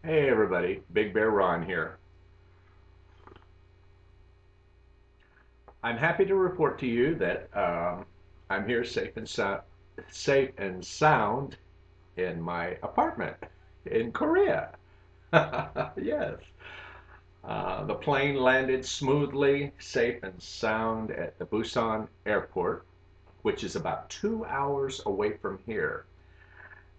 Hey everybody, Big Bear Ron here. I'm happy to report to you that I'm here safe and sound in my apartment in Korea. Yes, the plane landed smoothly, safe and sound at the Busan airport, which is about 2 hours away from here.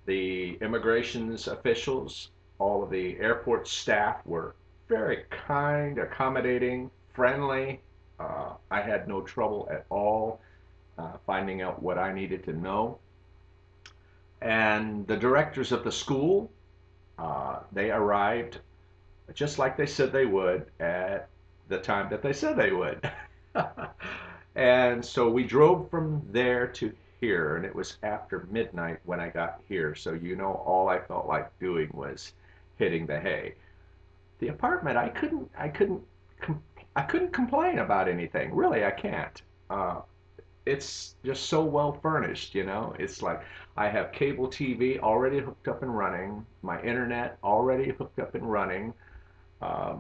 The immigrations officials, all of the airport staff were very kind, accommodating, friendly. I had no trouble at all finding out what I needed to know. And the directors of the school, they arrived just like they said they would at the time that they said they would. And so we drove from there to here, and it was after midnight when I got here. So all I felt like doing was hitting the hay. The apartment, I couldn't complain about anything. Really, I can't. It's just so well furnished. It's like I have cable TV already hooked up and running, my internet already hooked up and running.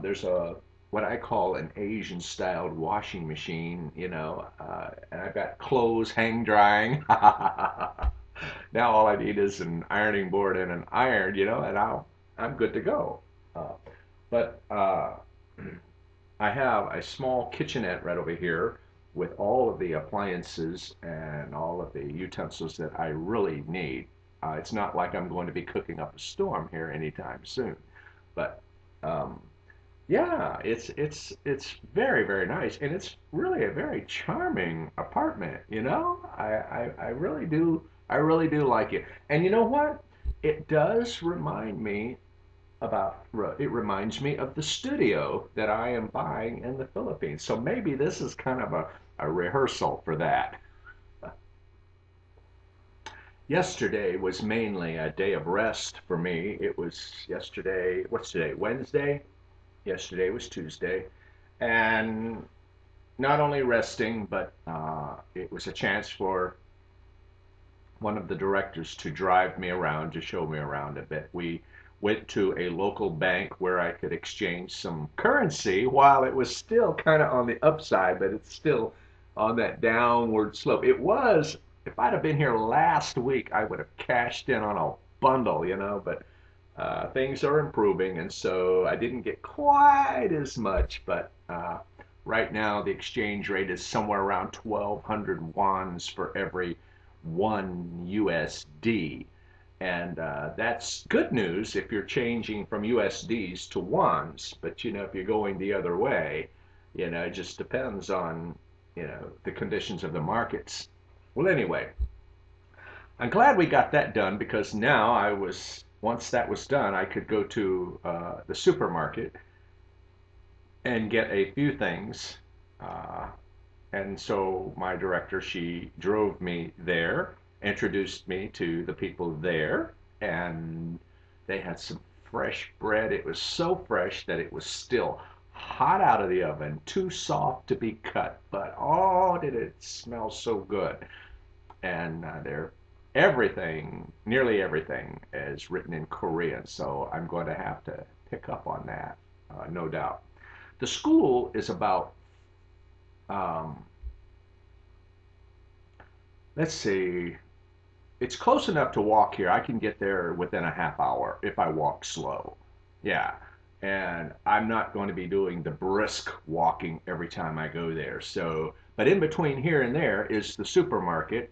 There's a what I call an Asian styled washing machine, and I've got clothes hang drying. Now all I need is an ironing board and an iron, and I'm good to go. Uh, but I have a small kitchenette right over here with all of the appliances and all of the utensils that I really need. It's not like I'm going to be cooking up a storm here anytime soon, but um, yeah, it's very very nice, and it's really a very charming apartment. I really do like it. And you know what? It does remind me it reminds me of the studio that I am buying in the Philippines. So maybe this is kind of a rehearsal for that. Yesterday was mainly a day of rest for me. It was yesterday, what's today? Wednesday? Yesterday was Tuesday. And not only resting, but it was a chance for one of the directors to drive me around, to show me around a bit. We went to a local bank where I could exchange some currency while it was still kind of on the upside, but it's still on that downward slope. If I'd have been here last week, I would have cashed in on a bundle, but things are improving, and so I didn't get quite as much, but right now the exchange rate is somewhere around 1,200 wons for every one USD. And that's good news if you're changing from USDs to wons. But if you're going the other way, it just depends on the conditions of the markets. Well, anyway, I'm glad we got that done because now once that was done, I could go to the supermarket and get a few things. Uh, and so my director, she drove me there, introduced me to the people there, and they had some fresh bread. It was so fresh that it was still hot out of the oven, too soft to be cut, but oh, did it smell so good. And nearly everything is written in Korean, so I'm going to have to pick up on that, no doubt. The school is about, um, let's see, it's close enough to walk here. I can get there within a half hour if I walk slow. Yeah. And I'm not going to be doing the brisk walking every time I go there. But in between here and there is the supermarket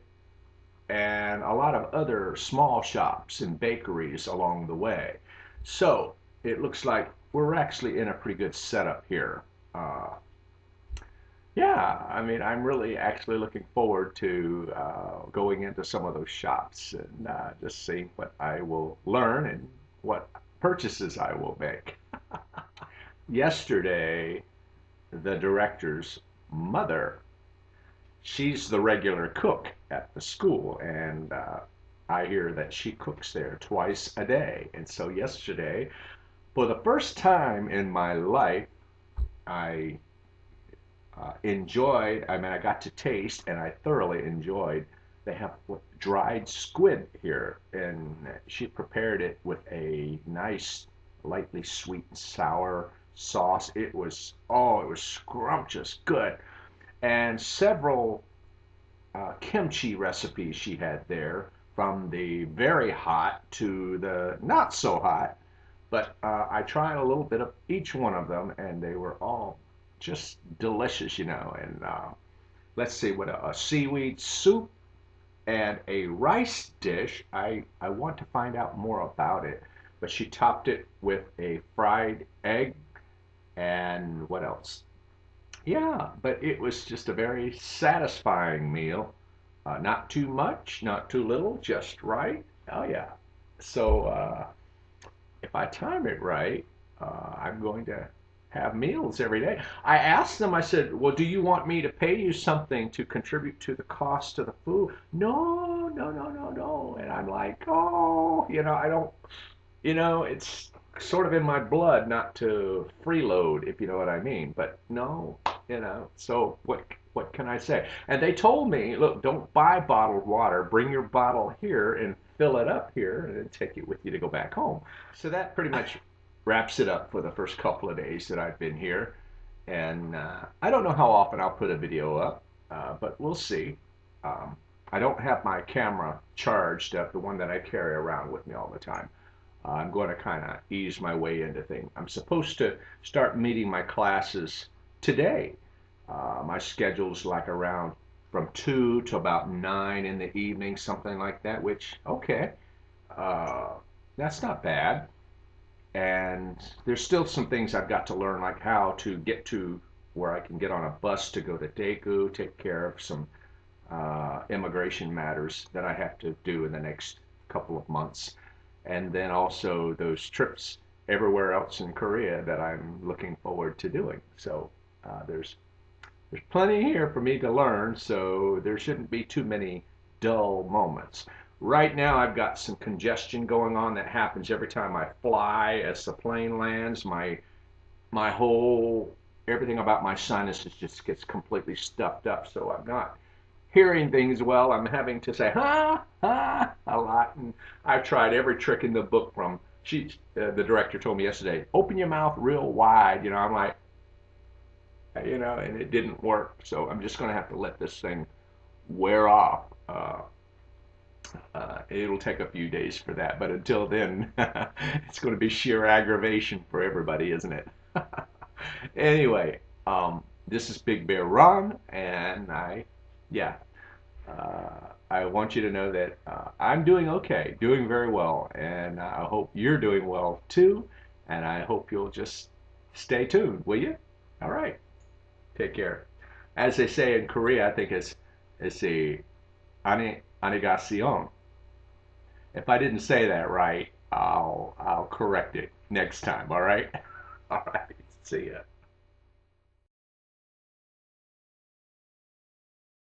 and a lot of other small shops and bakeries along the way. So it looks like we're actually in a pretty good setup here. Uh, yeah, I mean, I'm really actually looking forward to going into some of those shops and just seeing what I will learn and what purchases I will make. Yesterday, the director's mother, she's the regular cook at the school, and I hear that she cooks there twice a day. And so yesterday, for the first time in my life, I I mean, I got to taste and I thoroughly enjoyed. They have dried squid here, and she prepared it with a nice lightly sweet and sour sauce. It was, oh, it was scrumptious, good. And several kimchi recipes she had there, from the very hot to the not so hot. But I tried a little bit of each one of them, and they were all just delicious, you know. And let's see, what a seaweed soup and a rice dish. I want to find out more about it. But she topped it with a fried egg and what else? Yeah, but it was just a very satisfying meal. Not too much, not too little, just right. Oh, yeah. So if I time it right, I'm going to have meals every day. I asked them, I said, well, do you want me to pay you something to contribute to the cost of the food? No, no, no, no, no. And I'm like, oh, I don't, it's sort of in my blood not to freeload, if you know what I mean. But no, so what can I say? And they told me, look, don't buy bottled water. Bring your bottle here and fill it up here and then take it with you to go back home. So that pretty much wraps it up for the first couple of days that I've been here. And I don't know how often I'll put a video up, but we'll see. Um, I don't have my camera charged up, the one that I carry around with me all the time. I'm going to kind of ease my way into things. I'm supposed to start meeting my classes today. My schedule's like around from 2 to about 9 in the evening, something like that, which, okay, uh, that's not bad. And there's still some things I've got to learn, like how to get to where I can get on a bus to go to Daegu, take care of some immigration matters that I have to do in the next couple of months. And then also those trips everywhere else in Korea that I'm looking forward to doing. So there's plenty here for me to learn, so there shouldn't be too many dull moments. Right now, I've got some congestion going on that happens every time I fly. As the plane lands, my whole everything about my sinuses just gets completely stuffed up. So I'm not hearing things well. I'm having to say ha ha a lot, and I've tried every trick in the book. The director told me yesterday, open your mouth real wide. I'm like, and it didn't work. So I'm just going to have to let this thing wear off. It'll take a few days for that, but until then, it's going to be sheer aggravation for everybody, isn't it? Anyway, this is Big Bear Ron, and yeah, I want you to know that I'm doing okay, doing very well, and I hope you're doing well too, and I hope you'll just stay tuned, will you? All right. Take care. As they say in Korea, I think it's a anigasion. If I didn't say that right, I'll correct it next time. All right. All right. See ya.